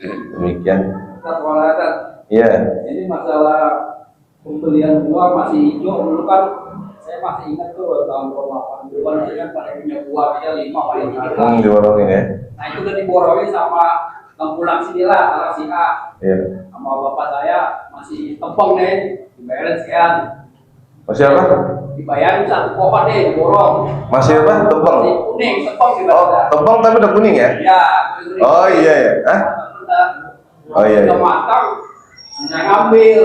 Demikian. Iya. Ini masalah pembelian buah masih hijau. Dulu kan saya masih ingat tuh tahun 80-an kan pada punya buah dia 5 paling diborongin ya. Nah itu udah diborongin sama pulang sini lah, arah si A. Iya. Sama bapak saya masih tepung nih, dibayarin sekian. Masih apa? Dibayarin satu pohon deh, diborong. Masih apa? Tepung? Masih kuning, tepung dibayarin. Oh, tepung tapi udah kuning ya? Iya. Oh iya ya. Hah? Oh iya. Udah matang, saya ngambil.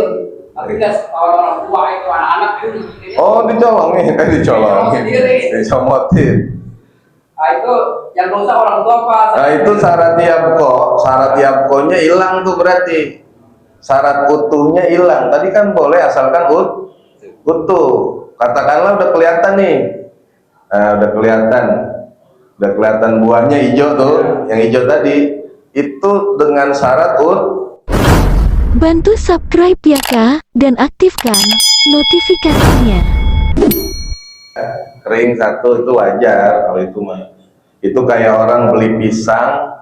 Tapi nggak orang tua itu anak-anak itu. Oh dicolongin, dicolongin. Dicomotin. Nah itu yang dosa orang tua pak. Nah itu syarat Yabko-nya hilang tuh berarti. Syarat utuhnya hilang. Tadi kan boleh asalkan utuh. Katakanlah udah kelihatan nih. Nah, udah kelihatan buahnya hijau tuh, yang hijau tadi. Itu dengan syarat Bantu subscribe ya Kak, dan aktifkan notifikasinya. Kering satu itu wajar kalau itu mah. Itu kayak orang beli pisang,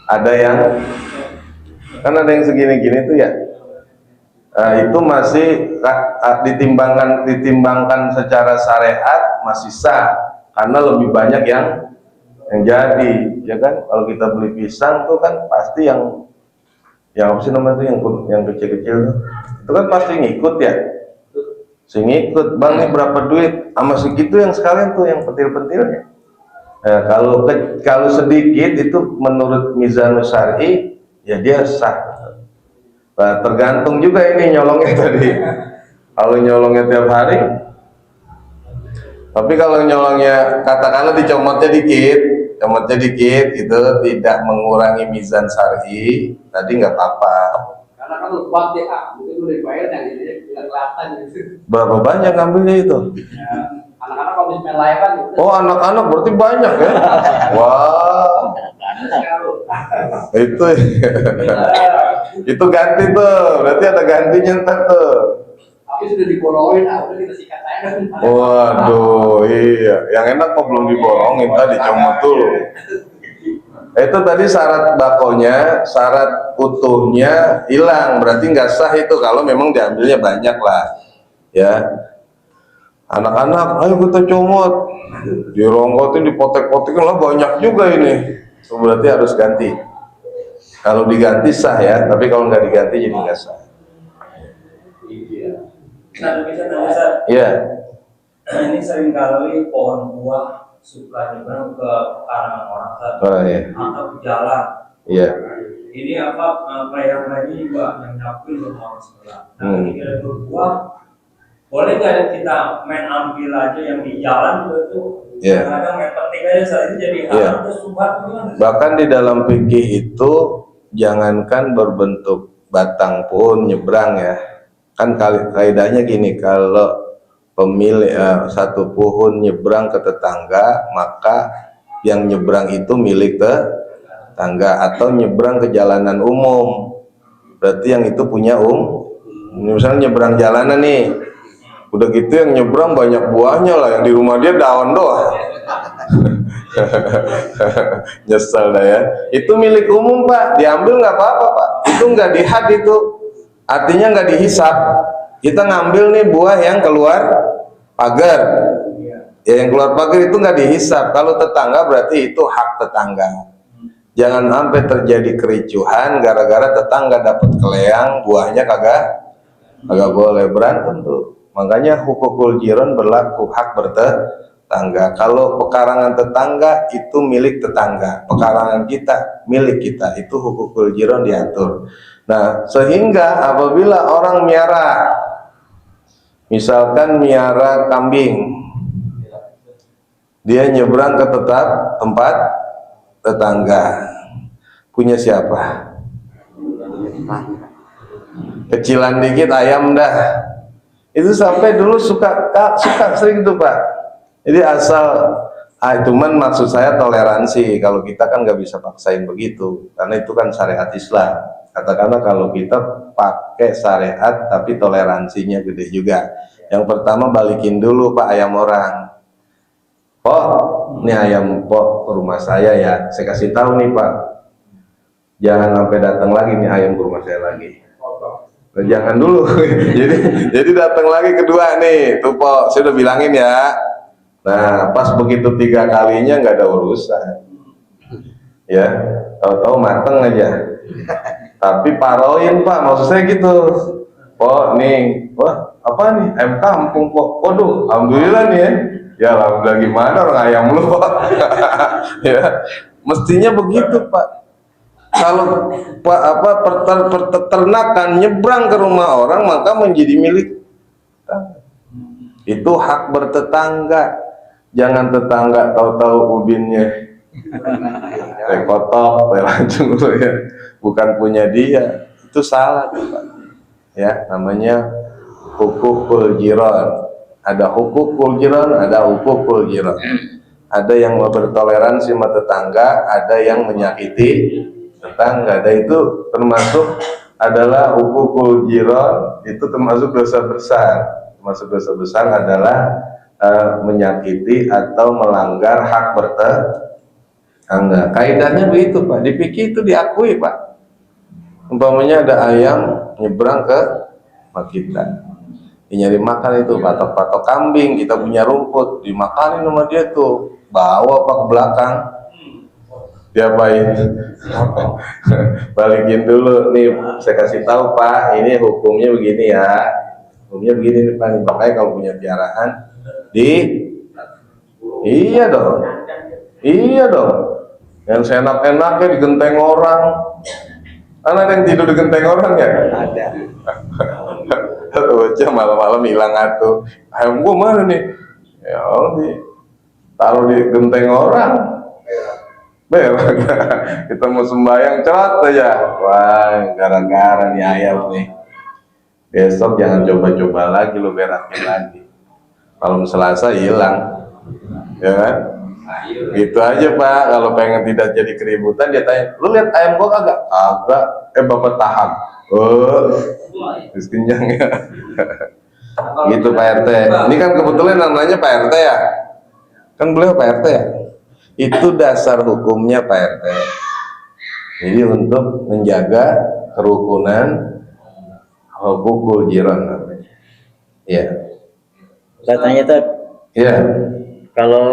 ada yang kan ada yang segini-gini tuh ya. Itu masih ditimbangkan secara syariat masih sah karena lebih banyak yang jadi, ya kan? Kalau kita beli pisang tuh kan pasti yang apa sih namanya tuh yang kecil-kecil tuh, itu kan pasti ngikut ya. Ngikut, bang ini berapa duit? Sama segitu yang sekalian tuh yang pentil-pentilnya. Nah, kalau sedikit itu menurut mizanus syar'i ya dia sah. Nah, tergantung juga ini nyolongnya tadi. Kalau nyolongnya tiap hari, tapi kalau nyolongnya katakanlah dicomotnya dikit itu tidak mengurangi mizan syar'i, tadi nggak apa-apa. Karena kan buat dia, mungkin udah dibayar yang ini tidak kelihatan gitu. Berapa banyak ngambilnya itu? Ya, anak-anak kalau bisa main layangan gitu. Oh anak-anak berarti banyak ya? Wah. Itu ganti tuh, berarti ada gantinya ntar tuh. Tapi sudah diborongin, udah kita sikat aja. Waduh, iya. Yang enak kok belum diborongin, tadi comot dulu. Itu tadi syarat bakonya, syarat utuhnya hilang, berarti nggak sah itu kalau memang diambilnya banyak lah, ya. Anak-anak, ayo kita comot, dironggotin, dipotek-potekin lah banyak juga ini. Itu berarti harus ganti. Kalau diganti sah ya, tapi kalau nggak diganti jadi nggak sah. Iya. Ini sering kali pohon buah suka nyebrang ke karangan orang atau jalan. Iya. Ini apa player-player ini juga yang nyapin rumah orang sebelah. Nah, ketika berbuah, boleh nggak kita main ambil aja yang di jalan juga tuh? Kadang main petik aja saat itu jadi haram terus subhat. Bahkan di dalam fikih itu jangankan berbentuk batang pun nyebrang ya. Kan kaidahnya gini, kalau pemilik satu pohon nyebrang ke tetangga, maka yang nyebrang itu milik tetangga, atau nyebrang ke jalanan umum, berarti yang itu punya misalnya nyebrang jalanan nih, udah gitu yang nyebrang banyak buahnya lah, yang di rumah dia daun doang. Nyesel dah ya. Itu milik umum pak, diambil nggak apa-apa pak, itu nggak dihad, itu artinya nggak dihisap. Kita ngambil nih buah yang keluar pagar, ya yang keluar pagar itu nggak dihisap. Kalau tetangga berarti itu hak tetangga. Jangan sampai terjadi kericuhan gara-gara tetangga dapat keleang, buahnya kagak boleh, berantem tuh. Makanya hukukul jiran berlaku, hak bertetangga. Kalau pekarangan tetangga itu milik tetangga, pekarangan kita milik kita, itu hukukul jiran diatur. Nah, sehingga apabila orang misalkan miara kambing, dia nyebrang ke tempat tetangga, punya siapa? Kecilan dikit ayam dah. Itu sampai dulu suka sering tuh pak. Jadi cuman maksud saya toleransi. Kalau kita kan nggak bisa paksain begitu, karena itu kan syariat Islam. Katakanlah kalau kita pakai syariat tapi toleransinya gede juga. Yang pertama balikin dulu pak ayam orang. Ini ayam pok ke rumah saya ya. Saya kasih tahu nih pak, jangan sampai datang lagi nih ayam ke rumah saya lagi. Nah, jangan dulu. jadi datang lagi kedua nih, tuh Pok, saya udah bilangin ya. Nah, pas begitu 3 kalinya nggak ada urusan, ya, tahu-tahu mateng aja. Tapi paroin Pak, maksud saya gitu. Pok nih, wah apa nih, ayam kampung Pok. Waduh, alhamdulillah nih ya. Ya alhamdulillah gimana orang ayam lu Pak. Ya, mestinya begitu Pak. Kalau Pak peternakan nyebrang ke rumah orang maka menjadi milik tetangga. Itu hak bertetangga. Jangan tetangga tahu-tahu ubinnya kotok, lancung ya, bukan punya dia. Itu salah tuh Pak. Ya, namanya hukukul jiran. Ada hukukul jiran, ada hukukul jiran. Ada yang bertoleransi sama tetangga, ada yang menyakiti tetangga. Dan itu termasuk adalah hukukul jiran, itu termasuk dosa besar. Termasuk dosa besar adalah menyakiti atau melanggar hak bertetangga. Kaidahnya begitu Pak. Di fikih itu diakui Pak. Umpamanya ada ayam nyebrang ke rumah kita, nyari makan itu patok-patok kambing, kita punya rumput, dimakanin sama dia tuh, bawa Pak ke belakang, diapain? Balikin dulu nih, saya kasih tahu Pak, ini hukumnya begini ya, hukumnya begini nih Pak. Makanya kalau punya piaraan iya dong, yang seenak-enaknya digenteng orang. Ada yang tidur di genteng orang ya? Ada. Bocah malam-malam hilang atuh. Ayam gua mana nih? Ya taruh di genteng orang. Berak. Kita mau sembahyang cerot aja. Wah, gara-gara nih ayam nih. Besok jangan coba-coba lagi lo berakin lagi. Malam Selasa hilang. Ya kan? Gitu aja Pak. Kalau pengen tidak jadi keributan dia tanya, lu lihat ayam gua kagak? Kagak. Bapak tahan. Terus kenyang ya. Gitu Pak RT. Ini kan kebetulan namanya Pak RT ya. Kan beliau Pak RT ya. Itu dasar hukumnya Pak RT. Jadi untuk menjaga kerukunan hukukul jiran namanya. Ya. Saya tanya Tat. Ya. Kalau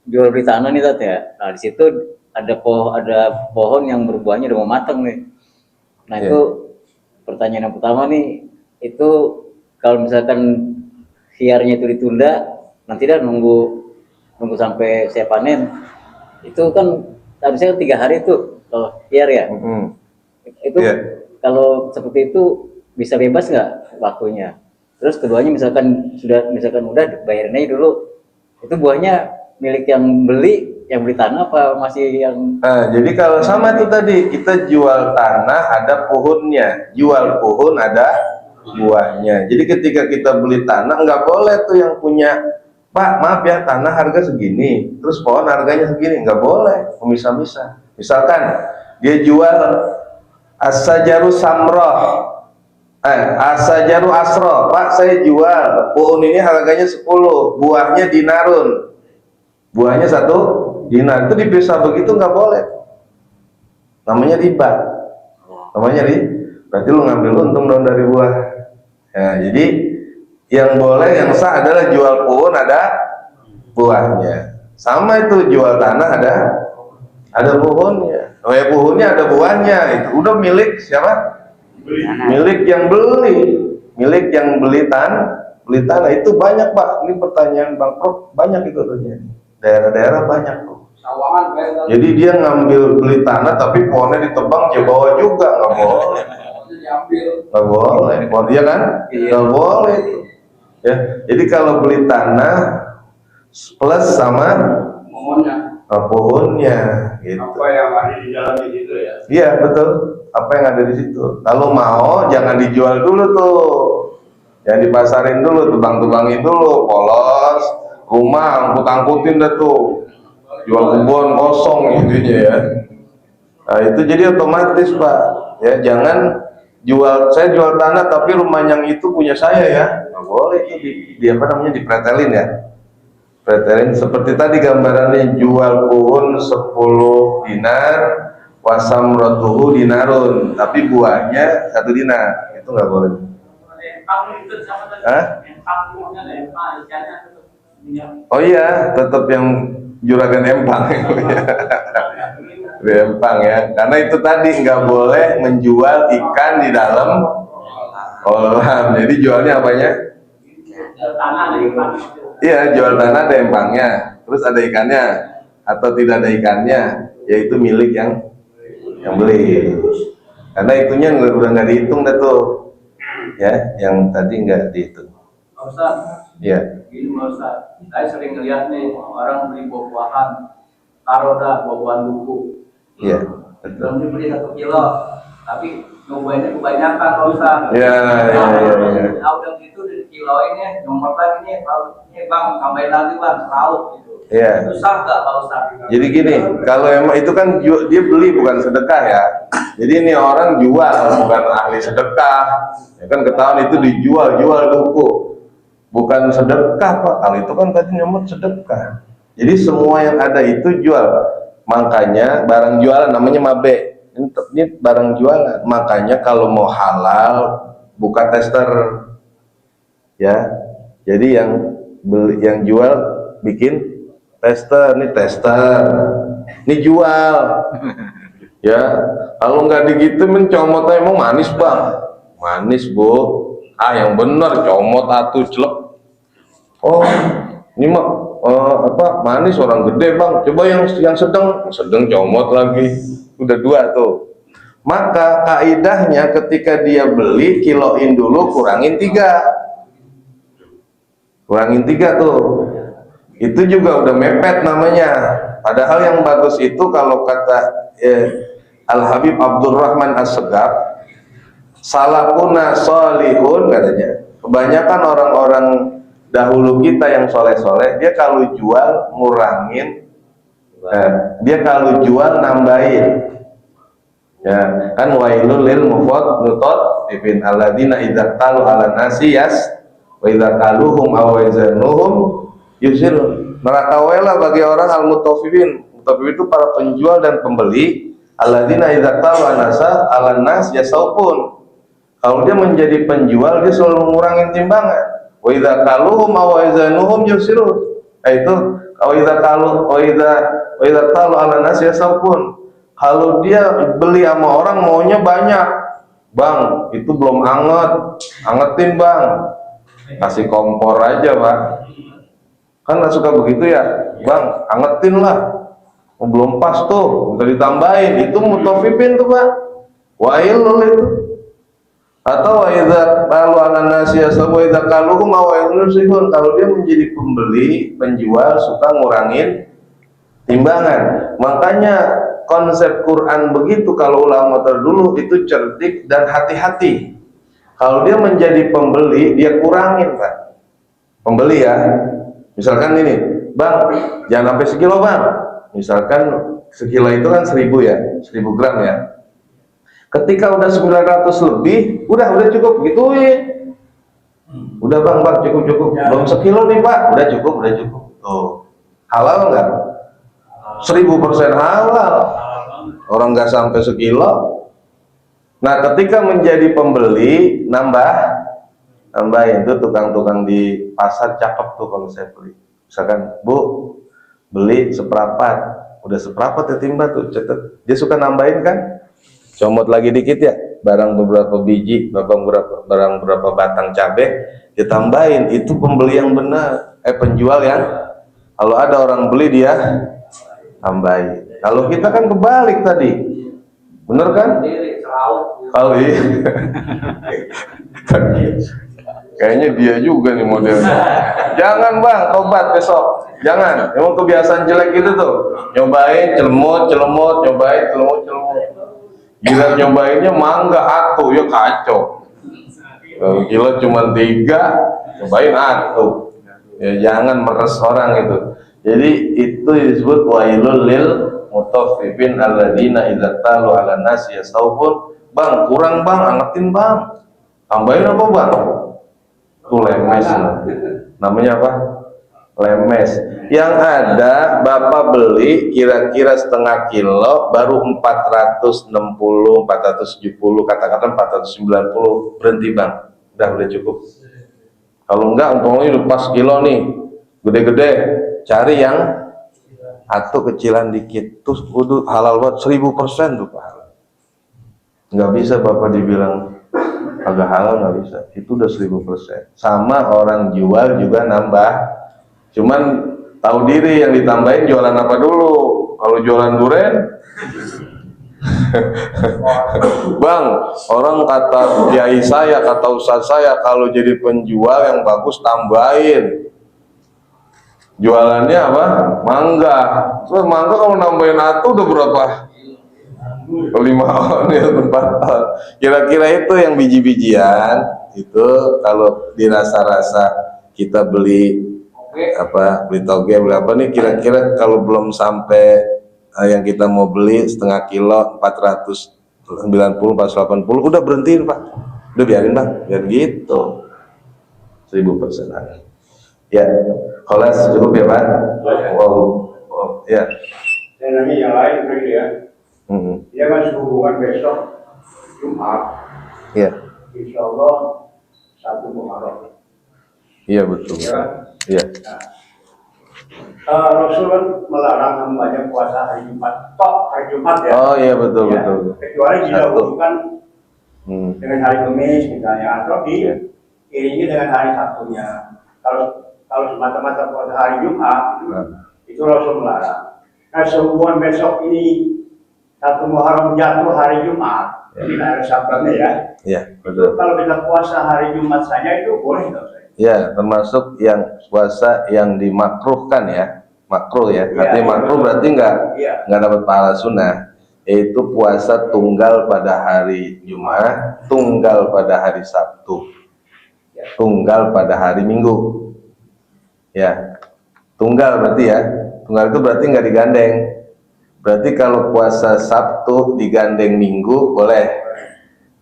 jual beli tanah nih Tat ya. Nah di situ ada pohon yang berbuahnya udah mau matang nih. Nah itu pertanyaan yang pertama nih, itu kalau misalkan hiarnya itu ditunda, nanti dah nunggu sampai saya panen. Itu kan harusnya 3 hari itu kalau hiar ya. Itu kalau seperti itu bisa bebas nggak waktunya? Terus keduanya misalkan udah bayarin aja dulu, itu buahnya milik yang beli tanah apa masih yang? Nah, jadi kalau sama itu tadi, kita jual tanah ada pohonnya, jual pohon ada buahnya. Jadi ketika kita beli tanah nggak boleh tuh yang punya, Pak maaf ya tanah harga segini, terus pohon harganya segini, nggak boleh, memisah-misah. Misalkan dia jual as-sajaru samroh, as-sajaru asroh, Pak saya jual pohon ini harganya 10, buahnya dinarun. Buahnya 1 dinar, itu dipisah begitu nggak boleh, namanya riba. Berarti lu ngambil untung dong dari buah ya. Jadi yang boleh, yang sah adalah jual pohon ada buahnya. Sama itu jual tanah ada pohonnya. Pohonnya ada buahnya, itu udah milik siapa? Milik yang beli tanah itu banyak Pak. Ini pertanyaan Bang Prof, banyak itu terjadi. Daerah-daerah banyak tuh. Jadi dia beli tanah tapi pohonnya ditebang dia bawa juga, nggak boleh. Nggak boleh. Kalau dia kan nggak boleh itu. Ya. Jadi kalau beli tanah plus sama pohonnya, gitu. Apa yang ada di dalam itu ya? Iya betul. Apa yang ada di situ. Kalau mau jangan dijual dulu tuh. Jangan dipasarin dulu, tebang-tebangin dulu, polos. Rumah angkut-angkutin dah tuh, jual kebun kosong intinya ya. Nah itu jadi otomatis Pak ya, jangan saya jual tanah tapi rumah yang itu punya saya ya, nggak boleh itu dipretelin ya. Pretelin seperti tadi gambarannya, jual pohon 10 dinar, wasamratuhu dinarun, tapi buahnya 1 dinar, itu nggak boleh. Hah? Oh iya, tetap yang juragan empang. Di empang ya, karena itu tadi nggak boleh menjual ikan di dalam kolam. Jadi jualnya apanya? Iya, jual tanah ada empangnya, terus ada ikannya, atau tidak ada ikannya, yaitu milik yang beli. Karena itunya udah nggak dihitung dah tuh, ya, yang tadi nggak dihitung. Ustaz, Iya. gini Ustaz, saya sering ngeliat nih orang beli buah-buahan, taruh dah buah-buahan duku. Iya, betul. Belum dibeli 1 kilo, tapi nyobainnya kebanyakan Ustaz. Iya. Nah, udah gitu di kiloin ya, nomor lagi nih, ini bang, tambahin lagi bang, lauk gitu. Iya. Susah nggak Pak Ustaz? Jadi gini, kalau emang itu kan dia beli bukan sedekah ya. Jadi ini orang jual bukan ahli sedekah. Ya kan ketahuan itu dijual duku. Bukan sedekah Pak. Kalau itu kan tadi nyomot sedekah. Jadi semua yang ada itu jual. Makanya barang jualan namanya mabe. Ini barang jualan. Makanya kalau mau halal buka tester. Ya. Jadi yang beli, yang jual bikin tester, ini tester, ini jual, ya. Kalau nggak digitu mencomot emang manis bang, manis bu, yang bener comot atuh celep. Oh, ini mah apa manis orang gede bang, coba yang sedang comot lagi, udah 2 tuh. Maka kaidahnya ketika dia beli kiloin dulu, kurangin 3 tuh. Itu juga udah mepet namanya. Padahal yang bagus itu kalau kata Al-Habib Abdurrahman As-Segaf, salafuna sholihun katanya. Kebanyakan orang-orang dahulu kita yang soleh-soleh, dia kalau jual ngurangin, dia kalau jual nambahin. Ya, kan wailul lil mutaffifin alladzina idza qalu ala nasi wa idza qaluhum aw wazanuhum yusir. Neraka wela bagi orang al-mutaffifin. Mutaffifin itu para penjual dan pembeli. Alladzina idza qalu ala nas yasaupun. Kalau dia menjadi penjual, dia selalu ngurangin timbangan. Wa idza qaluhum aw wazanuhum yusirun. Itu wa idza qalu ala nas yasaupun. Kalau dia beli sama orang maunya banyak, bang, itu belum angetin bang, kasih kompor aja pak. Kan nggak suka begitu ya, bang, angetin lah, belum pas tuh, udah ditambahin, itu mutaffifin tuh pak, wailul itu. Atau wa idza qalu ala nasi yasabu idza qaluhum aw yusifun. Kalau dia menjadi pembeli, penjual suka ngurangin timbangan. Makanya konsep Quran begitu, kalau ulama terdulu itu cerdik dan hati-hati. Kalau dia menjadi pembeli, dia kurangin pak. Pembeli ya, misalkan ini, bang, jangan sampai sekilo bang. Misalkan sekilo itu kan 1000 ya, 1000 gram ya. Ketika udah 900 lebih, udah cukup gituin. Udah bang, cukup. Belum sekilo nih pak, udah cukup. Tuh, halal nggak? 1000% halal. Orang nggak sampai sekilo. Nah, ketika menjadi pembeli, nambahin tuh tukang-tukang di pasar cakep tuh kalau saya beli. Misalkan, Bu, beli seperempat, udah seperempat ya timba tuh, cetet. Dia suka nambahin kan? Comot lagi dikit ya, barang beberapa biji, barang berapa batang cabai, ditambahin. Itu pembeli yang benar, penjual yang, kalau ada orang beli dia tambahin. Kalau kita kan kebalik tadi, bener kan? Kali kayaknya dia juga nih modelnya. Jangan bang, tobat besok. Jangan, emang kebiasaan jelek itu tuh. Nyobain celemut, nyobain celemut. Gila nyobainnya mangga atuh, ya kacau. Gila cuma 3, cobain atuh. Ya jangan meres orang itu. Jadi itu disebut wailul lil mutaffifin alladzina idza talu ala nasi yastaufun. Bang, kurang bang, angetin bang. Tambahin apa bang? Tuh lemes. Namanya apa? lemes. Yang ada Bapak beli kira-kira setengah kilo baru 460, 470, katakan 490, berhenti Bang. Udah cukup. Kalau enggak untungnya udah pas kilo nih, gede-gede, cari yang atau kecilan dikit, terus udah halal buat 1000% tuh Pak. Nggak bisa Bapak dibilang agak halal, nggak bisa. Itu udah 1000%. Sama orang jual juga nambah. Cuman tahu diri yang ditambahin jualan apa dulu. Kalau jualan durian, Bang, orang kata kiai saya, kata ustaz saya, kalau jadi penjual yang bagus tambahin. Jualannya apa? Mangga. Terus mangga kalau nambahin atu udah berapa? 5 ya tempat. Kira-kira itu yang biji-bijian itu kalau dirasa-rasa kita beli apa, beli toge, beli apa nih, kira-kira kalau belum sampai yang kita mau beli setengah kilo 490, 480 udah berhentiin Pak, udah biarin Bang, biar gitu 1000%. Ya, kholas cukup ya Pak. Wow, ya. Saya nanya yang lain begini ya. Dia kan hubungan besok Jumat. Iya. Insya Allah 1 Muharram. Iya betul. Ya. Iya. Rasul kan melarang hambanya puasa hari Jumat. Tok hari Jumat ya. Oh iya betul Ya. betul. Kecuali didahulukan dengan hari Kamis misalnya, atau diiringi dengan hari Sabtunya. Kalau semata-mata puasa hari Jumat itu Rasul melarang. Nah, sehubungan besok ini 1 Muharram jatuh hari Jumat, jadi ada sababnya ya. Iya betul. Kalau kita puasa hari Jumat saja itu boleh nggak Ustaz? Ya, termasuk yang puasa yang dimakruhkan ya, makruh ya. Artinya makruh berarti nggak dapat pahala sunnah. Yaitu puasa tunggal pada hari Jumat, tunggal pada hari Sabtu, tunggal pada hari Minggu. Ya, tunggal berarti ya. Tunggal itu berarti nggak digandeng. Berarti kalau puasa Sabtu digandeng Minggu boleh.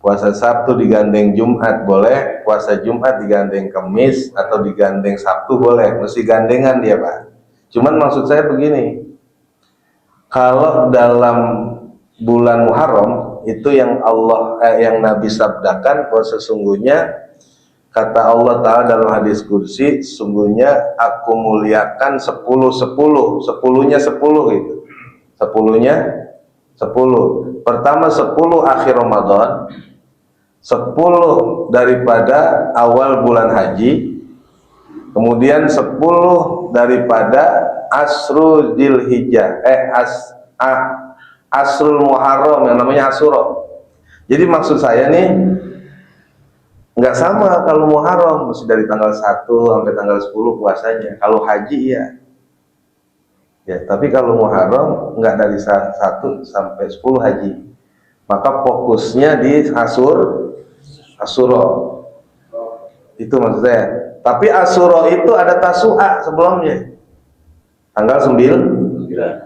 Puasa Sabtu digandeng Jumat boleh, puasa Jumat digandeng Kamis atau digandeng Sabtu boleh, mesti gandengan dia Pak. Cuman maksud saya begini, kalau dalam bulan Muharram itu yang yang Nabi sabdakan bahwa sesungguhnya kata Allah Ta'ala dalam hadis kursi, sesungguhnya aku muliakan 10-10, 10-nya 10 gitu, 10-nya 10. Pertama 10 akhir Ramadan, 10 daripada awal bulan haji, kemudian 10 daripada Asrul Dzulhijjah, Asrul Muharram yang namanya Asyura. Jadi maksud saya nih, nggak sama kalau Muharram, mesti dari tanggal 1 sampai tanggal 10 puasanya. Kalau haji ya. Ya, tapi kalau Muharram nggak dari 1 sampai 10 haji. Maka fokusnya di Asyura. Itu maksud saya. Tapi Asyura itu ada Tasu'a sebelumnya. Tanggal 9.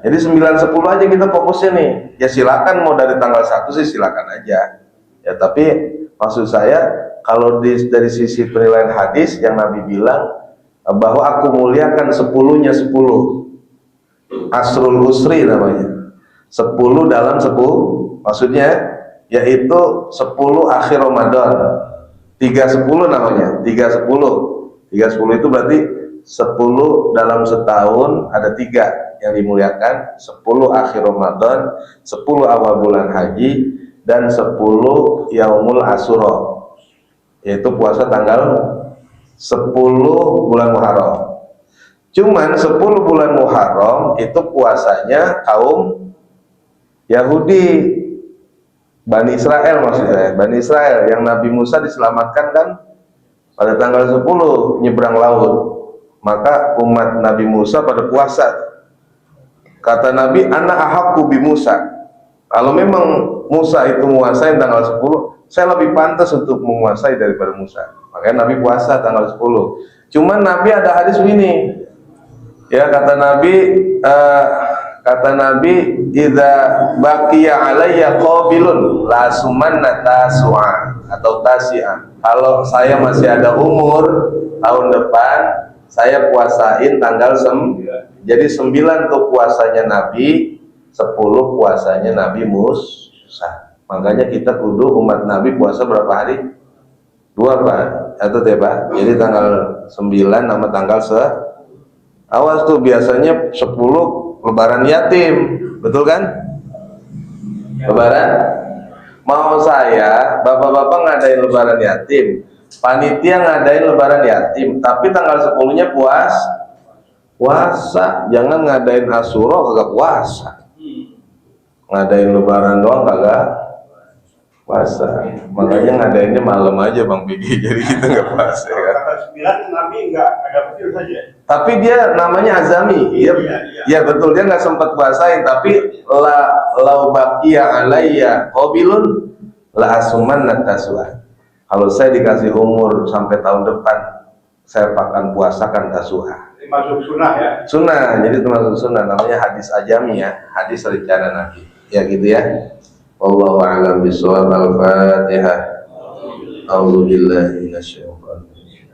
Jadi 9-10 aja kita fokusnya nih. Ya silakan mau dari tanggal 1 sih silakan aja. Ya tapi maksud saya kalau dari sisi penilaian hadis yang Nabi bilang bahwa aku muliakan 10-nya 10. Asrul Usri namanya. 10 dalam 10, maksudnya yaitu 10 akhir Ramadan. 3-10 namanya. 3-10 itu berarti 10 dalam setahun ada 3 yang dimuliakan, 10 akhir Ramadan, 10 awal bulan haji, dan 10 Yaumul Asyura, yaitu puasa tanggal 10 bulan Muharram. Cuman 10 bulan Muharram itu puasanya kaum Yahudi, Bani Israel maksud saya, Bani Israel yang Nabi Musa diselamatkan kan pada tanggal 10 nyebrang laut. Maka umat Nabi Musa pada puasa. Kata Nabi, ana ahaqqu bi Musa. Kalau memang Musa itu menguasai tanggal 10, saya lebih pantas untuk menguasai daripada Musa. Makanya Nabi puasa tanggal 10. Cuman Nabi ada hadis begini. Ya, kata Nabi, idza baqiya alayya qabilun la sumanna tasu'a atau tasi'a. Kalau saya masih ada umur tahun depan, saya puasain tanggal jadi 9 tuh puasanya Nabi, 10 puasanya Nabi Musa. Makanya kita kudu umat Nabi puasa berapa hari? 2 Pak, atau ya Pak? Jadi tanggal 9 sama tanggal awas tuh biasanya 10 lebaran yatim, betul kan? Lebaran? Mau saya, bapak-bapak ngadain lebaran yatim, panitia ngadain lebaran yatim, tapi tanggal 10-nya puasa. Jangan ngadain Asyura kagak puasa. Ngadain lebaran doang kagak puasa. Makanya ngadainnya malam aja Bang Pigi, jadi kita nggak puasa ya. Tanggal 9 Nabi nggak ada petir saja. Tapi dia namanya azami, iya betul, dia nggak sempat puasain, tapi lau baqiya alayya qabilun la asuman nataswa. Kalau saya dikasih umur sampai tahun depan, saya akan puasakan tasuha. Ini masuk sunnah ya. Sunnah, jadi termasuk sunnah, namanya hadis ajami ya, hadis rencana Nabi. Ya gitu ya. Wallahu a'lam bishawab. Al-Fatihah. A'udzu billahi minasyaitonir rajim.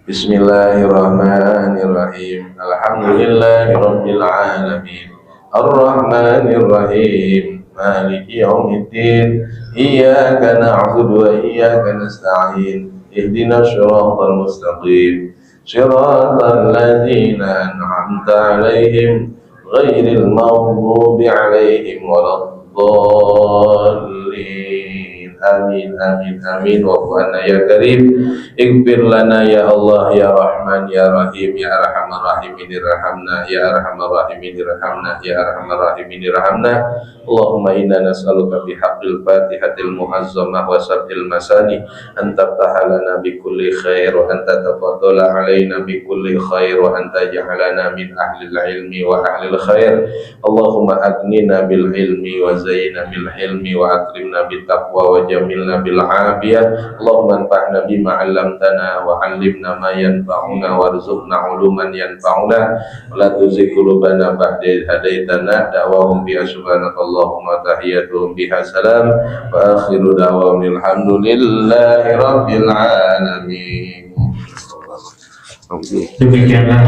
Bismillahirrahmanirrahim. Alhamdulillahirabbil alamin. Ar-Rahmanir Rahim. Maliki yaumiddin. Iyyaka na'budu wa iyyaka nasta'in. Ihdinas siratal mustaqim. Shiratal ladzina an'amta 'alaihim ghairil maghdubi 'alaihim waladdallin. Amin amin amin. Wa anna ya karim ighfir lana ya Allah ya Rahman ya Rahim ya Arhamar Rahimin irhamna ya Arhamar Rahimin irhamna ya Arhamar Rahimin irhamna. Allahumma inna nas'aluka bihaqqil Fatihatil muazzamah wa sab'il masani an taftaha lana bi kulli khair wa an tatafaddala alaina bi kulli khair wa an taj'alana min ahli ilmi wa ahli khair. Allahumma aghnina bil ilmi wa zayyina bil hilmi wa akrimna bit taqwa wa jamilna bil afiyah. Allahumma anfa'na bima 'allamtana wa 'allimna ma yanfa'una warzuqna 'uluman yanfa'una wa la tuzigh qulubana ba'da idh hadaitana. Da'wahum bi subhanakallahumma tahiyyatuhum biha salam wa akhiru da'wahum alhamdulillahi rabbil alamin. Demikianlah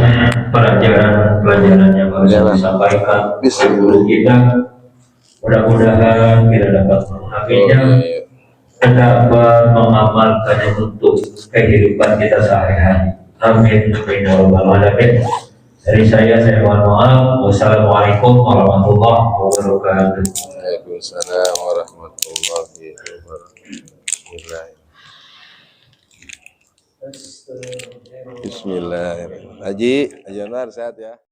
pelajaran yang baru disampaikan oleh guru kita. Mudah-mudahan kita dapat memahaminya dan dapat mengamalkannya untuk kehidupan kita sehari-hari. Amin. Amin. Dari saya mohon maaf. Wassalamualaikum warahmatullahi wabarakatuh. Waalaikumsalam warahmatullahi wabarakatuh. Bismillahirrahmanirrahim. Haji Anar sehat ya.